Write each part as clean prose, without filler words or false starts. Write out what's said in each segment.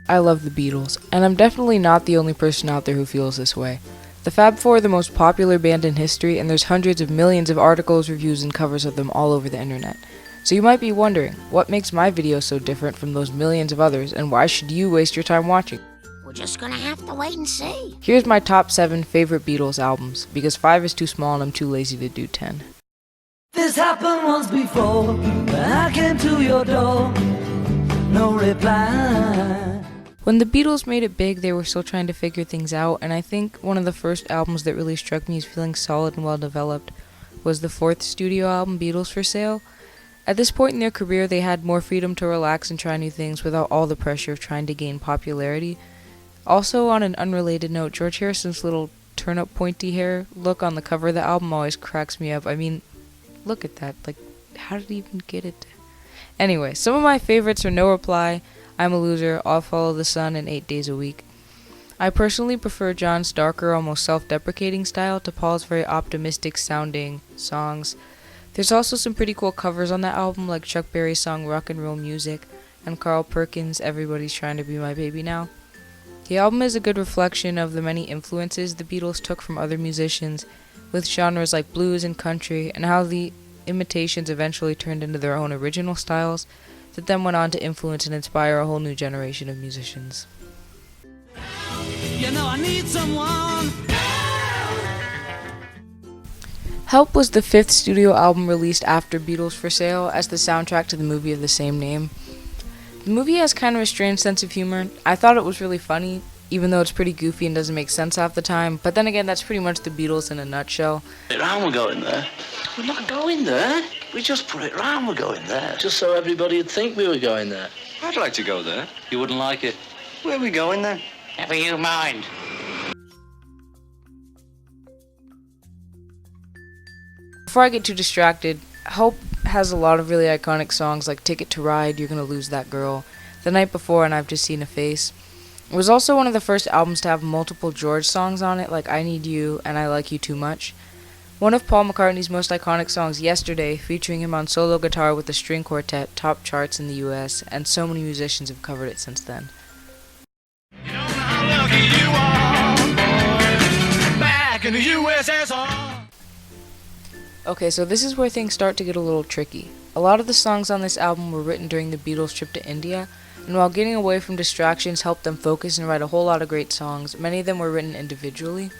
I love the Beatles, and I'm definitely not the only person out there who feels this way. The Fab Four are the most popular band in history, and there's hundreds of millions of articles, reviews, and covers of them all over the internet. So you might be wondering, what makes my video so different from those millions of others, and why should you waste your time watching? We're just gonna have to wait and see. Here's my top 7 favorite Beatles albums, because 5 is too small and I'm too lazy to do 10. This happened once before, when I came to your door, no reply. When the Beatles made it big, they were still trying to figure things out, and I think one of the first albums that really struck me as feeling solid and well developed was the 4th studio album, Beatles for Sale. At this point in their career, they had more freedom to relax and try new things without all the pressure of trying to gain popularity. Also, on an unrelated note, George Harrison's little turn-up pointy hair look on the cover of the album always cracks me up. I mean, look at that. Like, how did he even get it? Anyway, some of my favorites are No Reply, I'm a Loser, I'll Follow the Sun, and 8 Days a Week. I personally prefer John's darker, almost self-deprecating style to Paul's very optimistic-sounding songs. There's also some pretty cool covers on that album, like Chuck Berry's song Rock and Roll Music, and Carl Perkins' Everybody's Trying to Be My Baby Now. The album is a good reflection of the many influences the Beatles took from other musicians, with genres like blues and country, and how the imitations eventually turned into their own original styles that then went on to influence and inspire a whole new generation of musicians. You know I need someone. Help was the 5th studio album released after Beatles for Sale as the soundtrack to the movie of the same name. The movie has kind of a strange sense of humor. I thought it was really funny, even though it's pretty goofy and doesn't make sense half the time, but then again, that's pretty much the Beatles in a nutshell. Put it round, we're going there. We're not going there. We just put it round, we're going there. Just so everybody would think we were going there. I'd like to go there. You wouldn't like it. Where are we going then? Never you mind. Before I get too distracted, Help has a lot of really iconic songs like Ticket to Ride, You're Gonna Lose That Girl, The Night Before, and I've Just Seen a Face. It was also one of the first albums to have multiple George songs on it, like I Need You and I Like You Too Much. One of Paul McCartney's most iconic songs, Yesterday, featuring him on solo guitar with a string quartet, topped charts in the US, and so many musicians have covered it since then. You don't know how lucky you are, boy. Back in the USSR. Okay, so this is where things start to get a little tricky. A lot of the songs on this album were written during the Beatles' trip to India, and while getting away from distractions helped them focus and write a whole lot of great songs, many of them were written individually.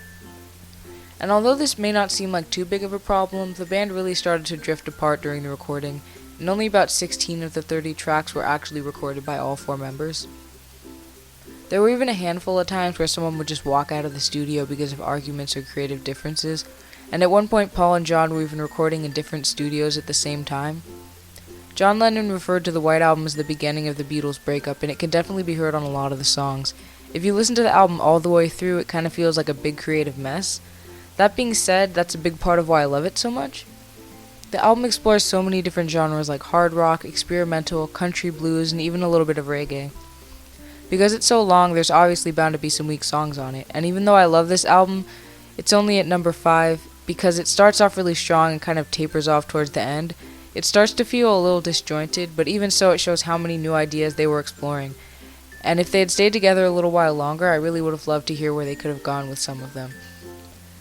And although this may not seem like too big of a problem, the band really started to drift apart during the recording, and only about 16 of the 30 tracks were actually recorded by all 4 members. There were even a handful of times where someone would just walk out of the studio because of arguments or creative differences, and at one point Paul and John were even recording in different studios at the same time. John Lennon referred to the White Album as the beginning of the Beatles' breakup, and it can definitely be heard on a lot of the songs. If you listen to the album all the way through, it kind of feels like a big creative mess. That being said, that's a big part of why I love it so much. The album explores so many different genres like hard rock, experimental, country, blues, and even a little bit of reggae. Because it's so long, there's obviously bound to be some weak songs on it, and even though I love this album, it's only at number 5 because it starts off really strong and kind of tapers off towards the end. It starts to feel a little disjointed, but even so it shows how many new ideas they were exploring. And if they had stayed together a little while longer, I really would have loved to hear where they could have gone with some of them.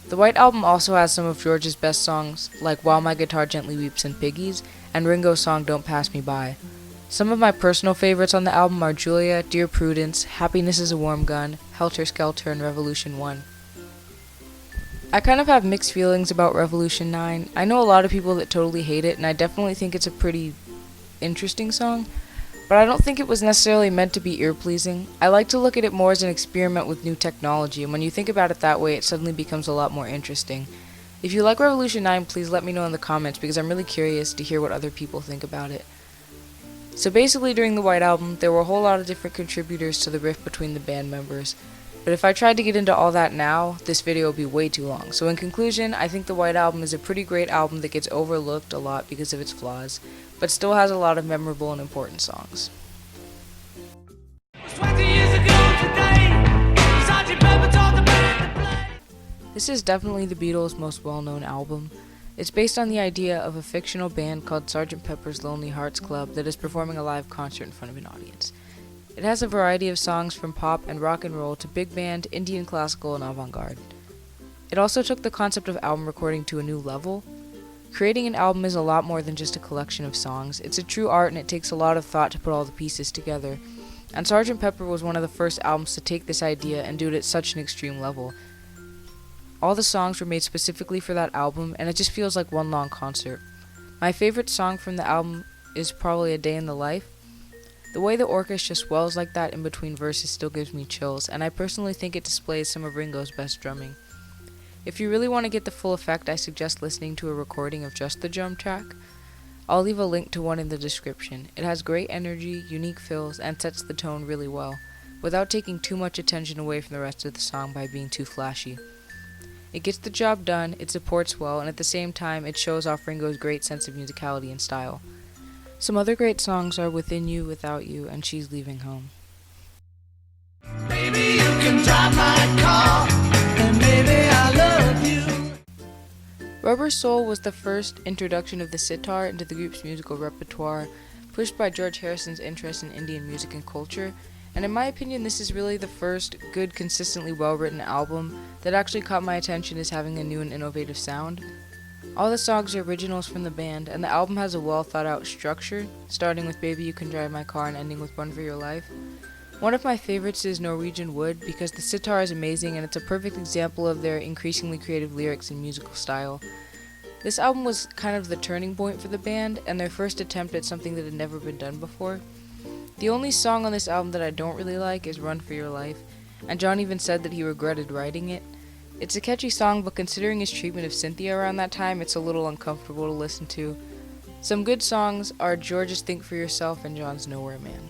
The White Album also has some of George's best songs, like While My Guitar Gently Weeps and Piggies, and Ringo's song Don't Pass Me By. Some of my personal favorites on the album are Julia, Dear Prudence, Happiness is a Warm Gun, Helter Skelter, and Revolution 1. I kind of have mixed feelings about Revolution 9. I know a lot of people that totally hate it, and I definitely think it's a pretty interesting song, but I don't think it was necessarily meant to be ear-pleasing. I like to look at it more as an experiment with new technology, and when you think about it that way, it suddenly becomes a lot more interesting. If you like Revolution 9, please let me know in the comments, because I'm really curious to hear what other people think about it. So basically, during the White Album, there were a whole lot of different contributors to the rift between the band members. But if I tried to get into all that now, this video would be way too long. So in conclusion, I think the White Album is a pretty great album that gets overlooked a lot because of its flaws, but still has a lot of memorable and important songs. 20 years ago today, Sergeant Pepper taught the band to play. This is definitely the Beatles' most well-known album. It's based on the idea of a fictional band called Sgt. Pepper's Lonely Hearts Club that is performing a live concert in front of an audience. It has a variety of songs from pop and rock and roll to big band, Indian classical, and avant-garde. It also took the concept of album recording to a new level. Creating an album is a lot more than just a collection of songs. It's a true art and it takes a lot of thought to put all the pieces together. And Sgt. Pepper was one of the first albums to take this idea and do it at such an extreme level. All the songs were made specifically for that album and it just feels like one long concert. My favorite song from the album is probably A Day in the Life. The way the orchestra swells like that in between verses still gives me chills, and I personally think it displays some of Ringo's best drumming. If you really want to get the full effect, I suggest listening to a recording of just the drum track. I'll leave a link to one in the description. It has great energy, unique fills, and sets the tone really well, without taking too much attention away from the rest of the song by being too flashy. It gets the job done, it supports well, and at the same time, it shows off Ringo's great sense of musicality and style. Some other great songs are Within You, Without You, and She's Leaving Home. Maybe you can drive my car, and maybe I love you. Rubber Soul was the first introduction of the sitar into the group's musical repertoire, pushed by George Harrison's interest in Indian music and culture, and in my opinion this is really the first good, consistently well-written album that actually caught my attention as having a new and innovative sound. All the songs are originals from the band, and the album has a well-thought-out structure, starting with Baby You Can Drive My Car and ending with Run For Your Life. One of my favorites is Norwegian Wood because the sitar is amazing and it's a perfect example of their increasingly creative lyrics and musical style. This album was kind of the turning point for the band and their first attempt at something that had never been done before. The only song on this album that I don't really like is Run For Your Life, and John even said that he regretted writing it. It's a catchy song, but considering his treatment of Cynthia around that time, it's a little uncomfortable to listen to. Some good songs are George's Think For Yourself and John's Nowhere Man.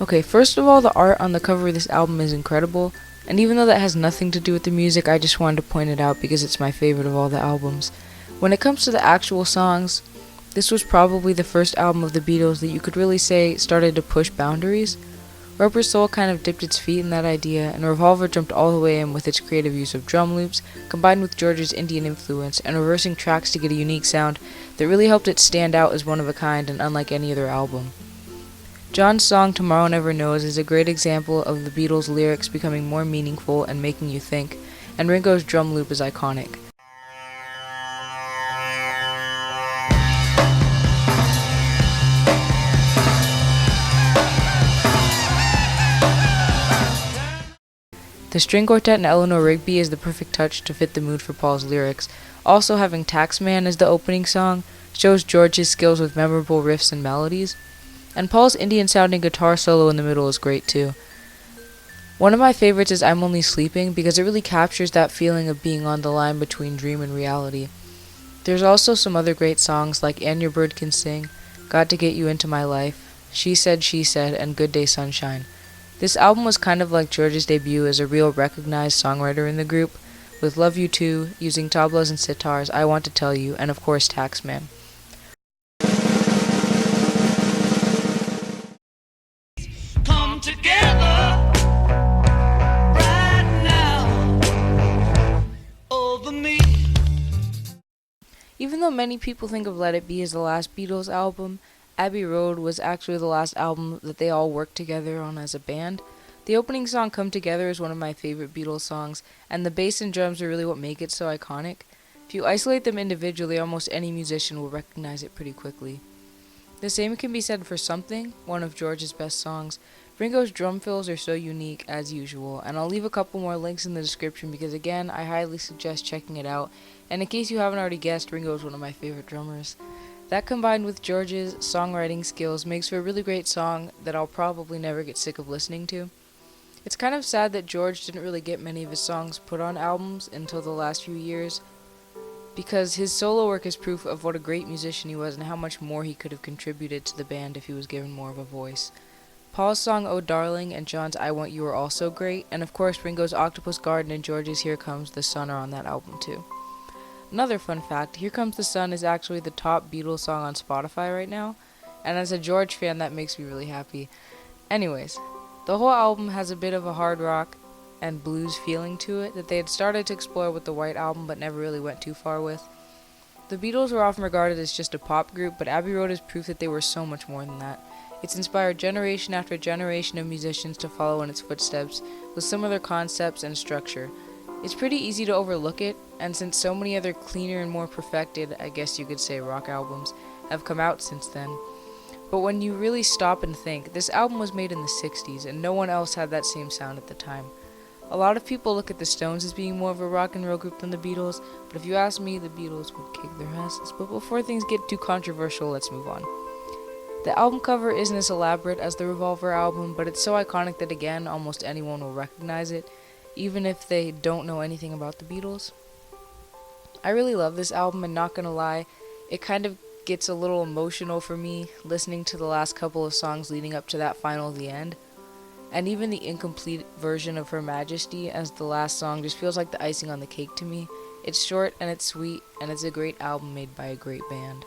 Okay, first of all, the art on the cover of this album is incredible, and even though that has nothing to do with the music, I just wanted to point it out because it's my favorite of all the albums. When it comes to the actual songs, this was probably the first album of the Beatles that you could really say started to push boundaries. Rubber Soul kind of dipped its feet in that idea, and Revolver jumped all the way in with its creative use of drum loops, combined with George's Indian influence, and reversing tracks to get a unique sound that really helped it stand out as one of a kind and unlike any other album. John's song Tomorrow Never Knows is a great example of the Beatles' lyrics becoming more meaningful and making you think, and Ringo's drum loop is iconic. The string quartet and Eleanor Rigby is the perfect touch to fit the mood for Paul's lyrics. Also, having Taxman as the opening song shows George's skills with memorable riffs and melodies. And Paul's Indian-sounding guitar solo in the middle is great too. One of my favorites is I'm Only Sleeping because it really captures that feeling of being on the line between dream and reality. There's also some other great songs like And Your Bird Can Sing, Got to Get You Into My Life, She Said, and Good Day Sunshine. This album was kind of like George's debut as a real recognized songwriter in the group, with Love You Too, using tablas and sitars, I Want to Tell You, and of course Taxman. Come together right now over me. Even though many people think of Let It Be as the last Beatles album, Abbey Road was actually the last album that they all worked together on as a band. The opening song Come Together is one of my favorite Beatles songs, and the bass and drums are really what make it so iconic. If you isolate them individually, almost any musician will recognize it pretty quickly. The same can be said for Something, one of George's best songs. Ringo's drum fills are so unique as usual, and I'll leave a couple more links in the description because again, I highly suggest checking it out, and in case you haven't already guessed, Ringo is one of my favorite drummers. That combined with George's songwriting skills makes for a really great song that I'll probably never get sick of listening to. It's kind of sad that George didn't really get many of his songs put on albums until the last few years, because his solo work is proof of what a great musician he was and how much more he could have contributed to the band if he was given more of a voice. Paul's song Oh Darling and John's I Want You are also great, and of course Ringo's Octopus Garden and George's Here Comes the Sun are on that album too. Another fun fact, Here Comes the Sun is actually the top Beatles song on Spotify right now, and as a George fan that makes me really happy. Anyways, the whole album has a bit of a hard rock and blues feeling to it that they had started to explore with the White Album but never really went too far with. The Beatles were often regarded as just a pop group, but Abbey Road is proof that they were so much more than that. It's inspired generation after generation of musicians to follow in its footsteps, with similar concepts and structure. It's pretty easy to overlook it, and since so many other cleaner and more perfected, I guess you could say, rock albums have come out since then. But when you really stop and think, this album was made in the 60s, and no one else had that same sound at the time. A lot of people look at the Stones as being more of a rock and roll group than the Beatles, but if you ask me, the Beatles would kick their asses. But before things get too controversial, let's move on. The album cover isn't as elaborate as the Revolver album, but it's so iconic that again, almost anyone will recognize it, even if they don't know anything about the Beatles. I really love this album, and not gonna lie, it kind of gets a little emotional for me listening to the last couple of songs leading up to that final The End. And even the incomplete version of Her Majesty as the last song just feels like the icing on the cake to me. It's short and it's sweet, and it's a great album made by a great band.